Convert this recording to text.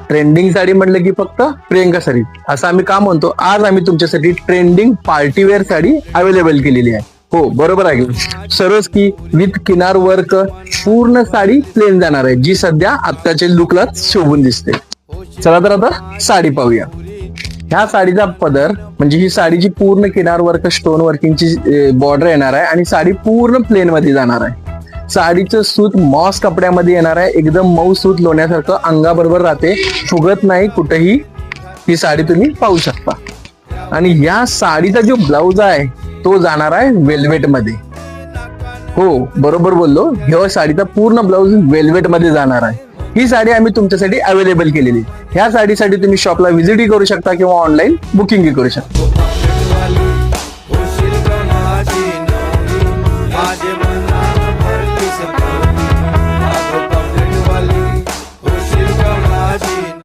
Trending sari म्हटलं की फक्त प्रियंका साडी असं आम्ही का म्हणतो. आज आम्ही तुमच्यासाठी ट्रेंडिंग पार्टीवेअर साडी अवेलेबल केलेली आहे. हो बरोबर आहे. सरोस्की विथ किनार वर्क पूर्ण साडी प्लेन जाणार आहे, जी सध्या आत्ताच्या लुकला शोभून दिसते. चला तर आता साडी पाहूया. ह्या साडीचा पदर म्हणजे ही साडीची पूर्ण किनार वर्क स्टोन वर्किंगची बॉर्डर येणार आहे आणि साडी पूर्ण प्लेन मध्ये जाणार आहे. साडीचं सूत मॉस कपड्यामध्ये येणार आहे, एकदम मऊ सूत लोण्यासारखं अंगाबरोबर राहते, फुगत नाही कुठेही. ही साडी तुम्ही पाहू शकता. आणि या साडीचा जो ब्लाउज आहे तो जाणार आहे वेल्वेट मध्ये. हो बरोबर बोललो, ह्या साडीचा पूर्ण ब्लाउज वेल्वेट मध्ये जाणार आहे. ही साडी आम्ही तुमच्यासाठी अवेलेबल केलेली. ह्या साडीसाठी तुम्ही शॉपला व्हिजिटही करू शकता किंवा ऑनलाईन बुकिंगही करू शकता.